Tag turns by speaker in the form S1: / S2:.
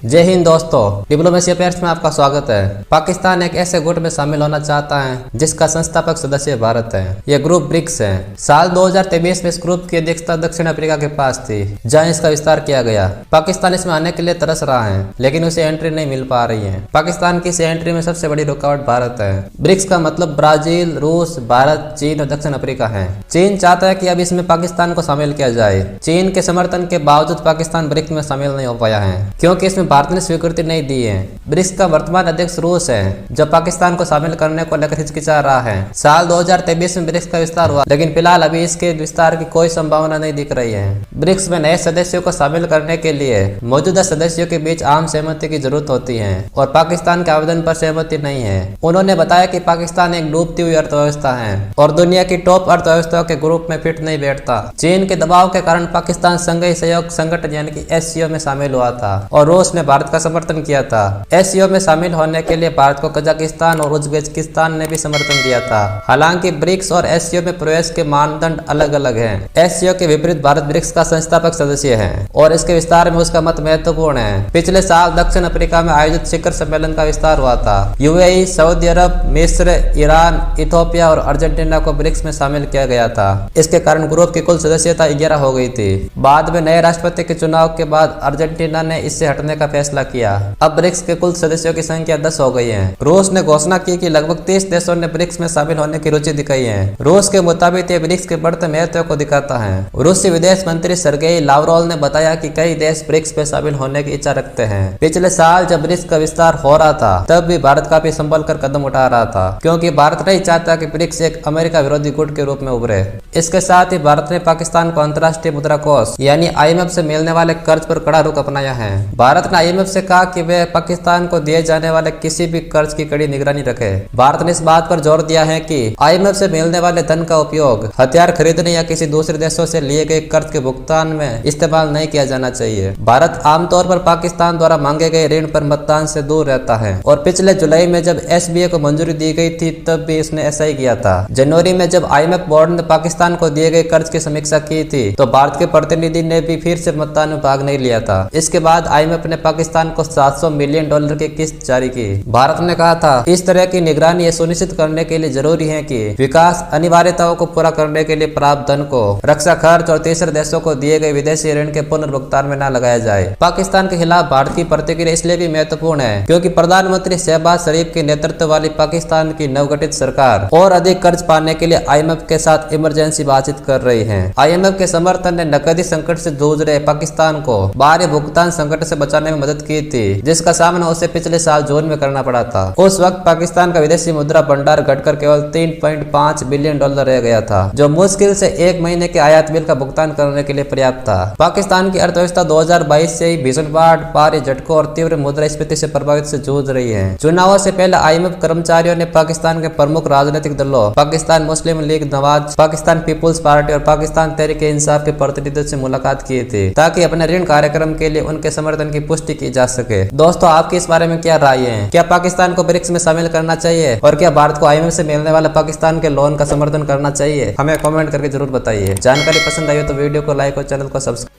S1: जय हिंद दोस्तों, diplomacy affairs में आपका स्वागत है। पाकिस्तान एक ऐसे गुट में शामिल होना चाहता है जिसका संस्थापक सदस्य भारत है। यह ग्रुप ब्रिक्स है। साल 2023 में इस ग्रुप की अध्यक्षता दक्षिण अफ्रीका के पास थी, जहां इसका विस्तार किया गया। पाकिस्तान इसमें आने के लिए तरस रहा है, लेकिन उसे एंट्री नहीं मिल पा रही है। पाकिस्तान की इस एंट्री में सबसे बड़ी रुकावट भारत है। ब्रिक्स का मतलब ब्राजील, रूस, भारत, चीन और दक्षिण अफ्रीका है। चीन चाहता है कि अब इसमें पाकिस्तान को शामिल किया जाए। चीन के समर्थन के बावजूद पाकिस्तान ब्रिक्स में शामिल नहीं हो पाया है, क्योंकि इसमें भारत ने स्वीकृति नहीं दी है। ब्रिक्स का वर्तमान अध्यक्ष रूस है, जो पाकिस्तान को शामिल करने को लेकर हिचकिचा रहा है। साल 2023 में ब्रिक्स का विस्तार हुआ, लेकिन फिलहाल अभी इसके विस्तार की कोई संभावना नहीं दिख रही है। ब्रिक्स में नए सदस्यों को शामिल करने के लिए मौजूदा सदस्यों के बीच आम सहमति की जरूरत होती है, और पाकिस्तान के आवेदन पर सहमति नहीं है। उन्होंने बताया कि पाकिस्तान एक डूबती हुई अर्थव्यवस्था है और दुनिया की टॉप अर्थव्यवस्थाओं के ग्रुप में फिट नहीं बैठता। चीन के दबाव के कारण पाकिस्तान संघीय सहयोग संगठन यानी कि SCO में शामिल हुआ था, और रूस ने भारत का समर्थन किया था। SCO में शामिल होने के लिए भारत को कजाकिस्तान और उज्बेकिस्तान ने भी समर्थन दिया था। हालांकि ब्रिक्स और SCO में प्रवेश के मानदंड अलग अलग हैं। SCO के विपरीत भारत ब्रिक्स का संस्थापक सदस्य है और इसके विस्तार में उसका मत महत्वपूर्ण है। पिछले साल दक्षिण अफ्रीका में आयोजित शिखर सम्मेलन का विस्तार हुआ था। UAE, सऊदी अरब, मिस्र, ईरान, इथियोपिया और अर्जेंटीना को ब्रिक्स में शामिल किया गया था। इसके कारण ग्रुप की कुल सदस्यता 11 हो गई थी। बाद में नए राष्ट्रपति के चुनाव के बाद अर्जेंटीना ने इससे हटने का फैसला किया। अब ब्रिक्स के कुल सदस्यों की संख्या 10 हो गई है। रूस ने घोषणा की कि लगभग 30 देशों ने ब्रिक्स में शामिल होने की रुचि दिखाई है। रूस के मुताबिक ये ब्रिक्स के बढ़ते महत्व को दिखाता है। रूसी विदेश मंत्री सर्गेई लावरोव ने बताया कि कई देश ब्रिक्स में शामिल होने की इच्छा रखते हैं। पिछले साल जब ब्रिक्स का विस्तार हो रहा था, तब भी भारत काफी संभल कर कदम उठा रहा था, क्योंकि भारत नहीं चाहता कि ब्रिक्स एक अमेरिका विरोधी गुट के रूप में उभरे। इसके साथ ही भारत ने पाकिस्तान को अंतर्राष्ट्रीय मुद्रा कोष यानी IMF से मिलने वाले कर्ज पर कड़ा रुख अपनाया है। भारत ने IMF से कहा कि वे पाकिस्तान को दिए जाने वाले किसी भी कर्ज की कड़ी निगरानी रखे। भारत ने इस बात पर जोर दिया है कि IMF से मिलने वाले धन का उपयोग हथियार खरीदने या किसी दूसरे देशों से लिए गए कर्ज के भुगतान में इस्तेमाल नहीं किया जाना चाहिए। भारत आमतौर पर पाकिस्तान द्वारा मांगे गए ऋण पर मतदान से दूर रहता है, और पिछले जुलाई में जब SBA को मंजूरी दी गई थी, तब भी इसने ऐसा ही किया था। जनवरी में जब IMF बोर्ड ने पाकिस्तान को दिए गए कर्ज की समीक्षा की थी, तो भारत के प्रतिनिधि ने भी फिर से मतदान में भाग नहीं लिया था। इसके बाद IMF ने पाकिस्तान को $700 मिलियन की किस्त जारी की। भारत ने कहा था, इस तरह की निगरानी ये सुनिश्चित करने के लिए जरूरी है कि विकास अनिवार्यताओं को पूरा करने के लिए प्राप्त धन को रक्षा खर्च और तीसरे देशों को दिए गए विदेशी ऋण के पुनर्भुगतान में न लगाया जाए। पाकिस्तान के खिलाफ भारत की प्रतिक्रिया इसलिए भी महत्वपूर्ण है क्योंकि प्रधानमंत्री शहबाज शरीफ के नेतृत्व वाली पाकिस्तान की नवगठित सरकार और अधिक कर्ज पाने के लिए IMF के साथ इमरजेंसी बातचीत कर रही है। IMF के समर्थन ने नकदी संकट से जूझ रहे पाकिस्तान को बाहरी भुगतान संकट से बचाने में मदद की थी, जिसका सामना उसे पिछले साल जून में करना पड़ा था। उस वक्त पाकिस्तान का विदेशी मुद्रा भंडार घटकर केवल $3.5 बिलियन रह गया था, जो मुश्किल से एक महीने के आयात बिल का भुगतान करने के लिए पर्याप्त था। पाकिस्तान की अर्थव्यवस्था 2022 से ही भीषण बाढ़, भारी झटकों और तीव्र मुद्रास्फीति से प्रभावित से जूझ रही है। चुनावों से पहले IMF कर्मचारियों ने पाकिस्तान के प्रमुख राजनीतिक दलों Pakistan Muslim League Nawaz, Pakistan Peoples Party और पाकिस्तान तहरीक-ए-इंसाफ के प्रतिनिधियों से मुलाकात की थी, ताकि अपने ऋण कार्यक्रम के लिए उनके समर्थन की पुष्टि की जा सके। दोस्तों, आपकी इस बारे में क्या राय है? क्या पाकिस्तान को ब्रिक्स में शामिल करना चाहिए, और क्या भारत को IMF से मिलने वाले पाकिस्तान के लोन का समर्थन करना चाहिए? हमें कमेंट करके जरूर बताइए। जानकारी पसंद आई हो तो वीडियो को लाइक और चैनल को सब्सक्राइब